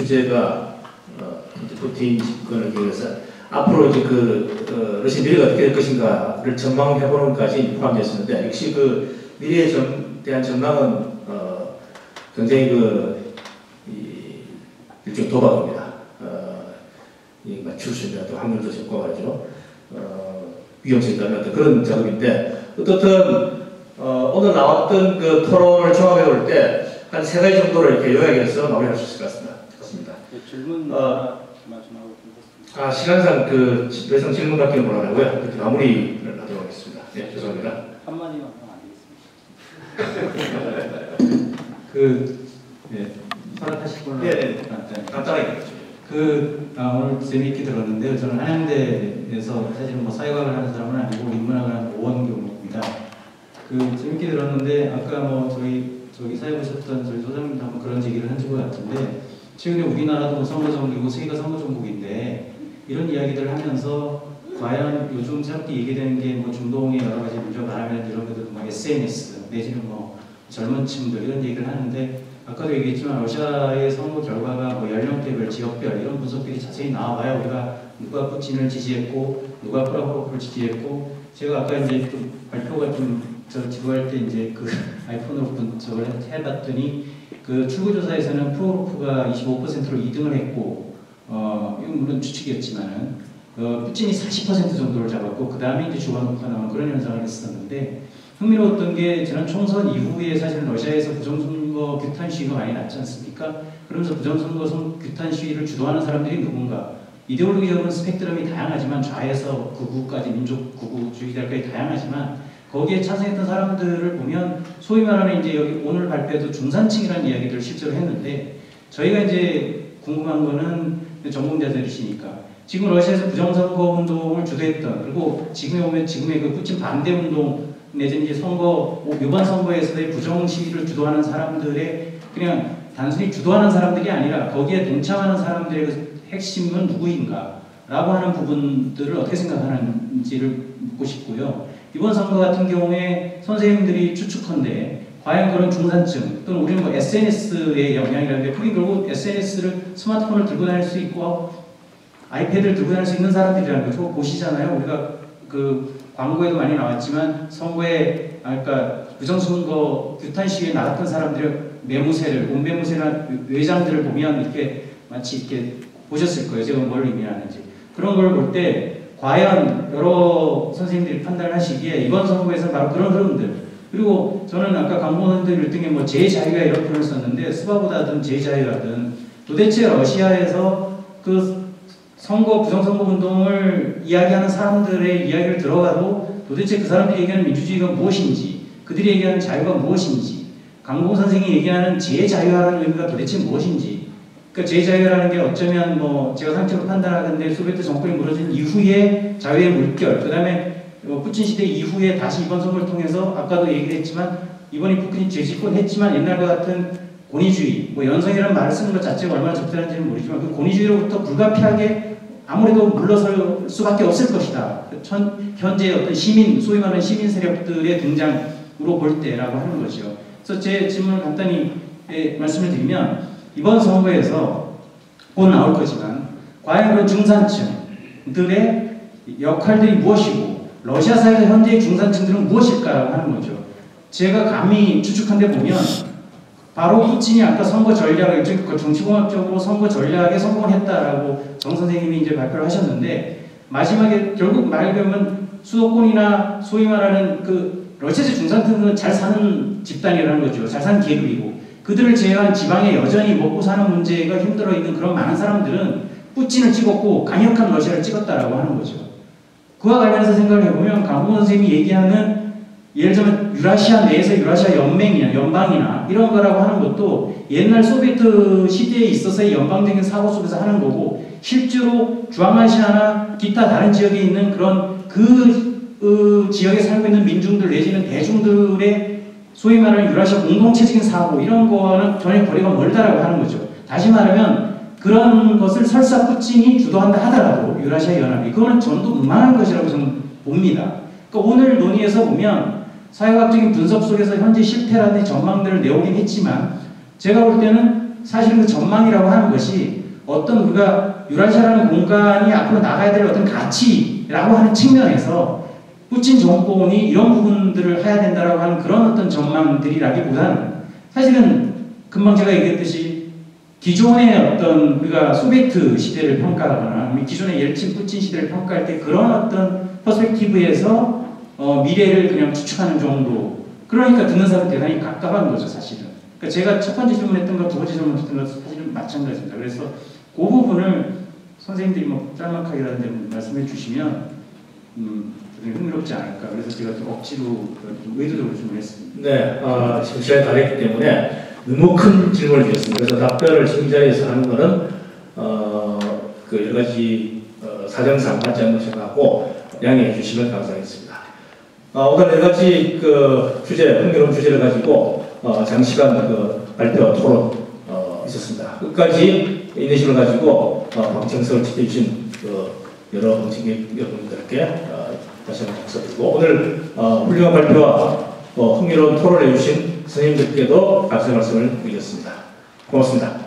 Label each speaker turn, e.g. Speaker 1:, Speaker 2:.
Speaker 1: 주제가 이제 푸틴 집권을 기해서 앞으로 이제 러시아 미래가 어떻게 될 것인가를 전망해보는 것까지 포함되었는데, 역시 미래에 대한 전망은 굉장히 일종의 도박입니다. 맞출 수 있는 또 확률도 적고 말이죠. 위험성이 있다는 어떤 그런 작업인데, 어떻든 오늘 나왔던 토론을 종합해 볼 때 한 3가지 정도를 이렇게 요약해서 마무리할 수 있을 것 같습니다.
Speaker 2: 질문 말씀하고
Speaker 1: 있습니다. 시간상 더 이상 질문 같은 건 못하고요. 이렇게 마무리를 하도록 하겠습니다. 네, 죄송합니다.
Speaker 2: 한마디만 하면 안 되겠습니다.
Speaker 3: 네, 허락하실 걸로.
Speaker 1: 네, 간단하게.
Speaker 3: 오늘 재미있게 들었는데요. 저는 한양대에서 사실은 사회과학을 하는 사람은 아니고 인문학을 하는 오원경입니다. 재밌게 들었는데 아까 저기 사회 보셨던 저희 소장님도 한번 그런 얘기를 하신 것 같은데, 최근에 우리나라도 선거정국이고 세계가 선거정국인데 이런 이야기들을 하면서 과연 요즘 새롭게 얘기되는 게 중동의 여러 가지 문제가 많으면 이런 것들 SNS 내지는 젊은 층들 이런 얘기를 하는데, 아까도 얘기했지만 러시아의 선거 결과가 연령대별, 지역별 이런 분석들이 자세히 나와봐야 우리가 누가 푸틴을 지지했고 누가 프라호로프를 지지했고, 제가 아까 이제 좀 발표가 저 지도할 때 이제 아이폰으로 분석을 해봤더니 출구조사에서는 프로호로프가 25%로 2등을 했고, 이건 물론 추측이었지만은 푸틴이 40% 정도를 잡았고 그 다음에 이제 주가노프가 나오는 그런 현상을 했었는데, 흥미로웠던 게 지난 총선 이후에 사실은 러시아에서 부정선거 규탄 시위가 많이 났지 않습니까? 그러면서 부정선거 규탄 시위를 주도하는 사람들이 누군가, 이데올로기적인 스펙트럼이 다양하지만 좌에서 극우까지 민족 극우주의자까지 다양하지만 거기에 찬성했던 사람들을 보면 소위 말하는 이제 여기 오늘 발표에도 중산층이라는 이야기들을 실제로 했는데, 저희가 이제 궁금한 거는 전공자들이시니까 지금 러시아에서 부정선거 운동을 주도했던, 그리고 지금에 오면 지금의 푸틴 반대 운동 내지는 이제 이번 선거에서의 부정 시위를 주도하는 사람들의 그냥 단순히 주도하는 사람들이 아니라 거기에 동참하는 사람들의 핵심은 누구인가 라고 하는 부분들을 어떻게 생각하는지를 묻고 싶고요. 이번 선거 같은 경우에 선생님들이 추측컨대 과연 그런 중산층 또는 우리는 SNS의 영향이라는데, 그게 결국 SNS를 스마트폰을 들고 다닐 수 있고 아이패드를 들고 다닐 수 있는 사람들이라는 거죠. 보시잖아요. 우리가 광고에도 많이 나왔지만 선거에 부정선거 규탄 시위에 나갔던 사람들의 옷 매무새나 외장들을 보면 이렇게 마치 이렇게 보셨을 거예요. 제가 뭘 의미하는지. 그런 걸 볼 때 과연 여러 선생님들이 판단을 하시기에 이번 선거에서 바로 그런 흐름들, 그리고 저는 아까 강봉원들 1등에 제 자유가 이런 표현을 썼는데, 스바보다든 제 자유라든 도대체 러시아에서 부정선거 운동을 이야기하는 사람들의 이야기를 들어가도 도대체 그 사람들이 얘기하는 민주주의가 무엇인지, 그들이 얘기하는 자유가 무엇인지, 강봉 선생이 얘기하는 제 자유라는 의미가 도대체 무엇인지, 제 자유라는 게 어쩌면 제가 상식으로 판단하는데 소비에트 정권이 무너진 이후에 자유의 물결, 그 다음에 푸틴 시대 이후에 다시 이번 선거를 통해서 아까도 얘기를 했지만 이번에 푸틴이 재집권했지만 옛날과 같은 권위주의, 연성이라는 말을 쓰는 것 자체가 얼마나 적절한지는 모르지만 그 권위주의로부터 불가피하게 아무래도 물러설 수밖에 없을 것이다. 현재 어떤 소위 말하는 시민 세력들의 등장으로 볼 때라고 하는 거죠. 그래서 제 질문을 간단히 말씀을 드리면, 이번 선거에서 곧 나올 거지만 과연 그런 중산층들의 역할들이 무엇이고 러시아 사회에서 현재의 중산층들은 무엇일까라고 하는 거죠. 제가 감히 추측한 데 보면 바로 푸틴이 아까 선거 전략을 정치공학적으로 선거 전략에 성공을 했다라고 정 선생님이 이제 발표를 하셨는데, 마지막에 결국 말 그대로 수도권이나 소위 말하는 러시아의 중산층은 잘 사는 집단이라는 거죠. 잘 사는 계급이고, 그들을 제외한 지방에 여전히 먹고 사는 문제가 힘들어 있는 그런 많은 사람들은 푸틴을 찍었고 강력한 러시아를 찍었다라고 하는 거죠. 그와 관련해서 생각을 해보면 강홍 선생님이 얘기하는, 예를 들면 유라시아 내에서 유라시아 연맹이나 연방이나 이런 거라고 하는 것도 옛날 소비에트 시대에 있어서의 연방적인 사고 속에서 하는 거고, 실제로 중앙아시아나 기타 다른 지역에 있는 그런 지역에 살고 있는 민중들 내지는 대중들의 소위 말하는 유라시아 공동체적인 사고 이런 거와는 전혀 거리가 멀다라고 하는 거죠. 다시 말하면 그런 것을 설사 푸틴이 주도한다 하더라도 유라시아 연합이 그거는 전도 무망한 것이라고 저는 봅니다. 그러니까 오늘 논의에서 보면 사회학적인 분석 속에서 현재 실패라든지 전망들을 내오긴 했지만 제가 볼 때는
Speaker 4: 사실은 그 전망이라고 하는 것이 어떤 우리가 유라시아라는 공간이 앞으로 나가야 될 어떤 가치라고 하는 측면에서 푸틴 정권이 이런 부분들을 해야 된다라고 하는 그런 어떤 전망들이라기보다는 사실은 금방 제가 얘기했듯이 기존의 어떤 우리가 소비에트 시대를 평가하거나 기존의 옐친 푸틴 시대를 평가할 때 그런 어떤 퍼스펙티브에서 미래를 그냥 추측하는 정도. 그러니까 듣는 사람 대단히 깝깝한 거죠, 사실은. 그러니까 제가 첫 번째 질문했던 거, 두 번째 질문했던 거 사실은 마찬가지입니다. 그래서 그 부분을 선생님들이 뭐 짤막하게라는 데 말씀해 주시면 흥미롭지 않을까. 그래서 제가 좀 억지로 좀 의도적으로 질문했습니다.
Speaker 1: 네, 지금 시간이 다 됐기 때문에 너무 큰 질문을 드렸습니다. 그래서 답변을 지금 자리에서 하는 거는 그 여러 가지 사정상 맞지 않는 생각하고 양해해 주시면 감사하겠습니다. 오늘 여러 가지 그 주제, 흥미로운 주제를 가지고 장시간 그 발표와 토론 있었습니다. 끝까지 인내심을 가지고 방청석을 지켜주신 그 여러 방청객 여러분들께 다시 한번 감사드리고 오늘 훌륭한 발표와 흥미로운 토론을 해주신 선생님들께도 감사의 말씀을 드리겠습니다. 고맙습니다.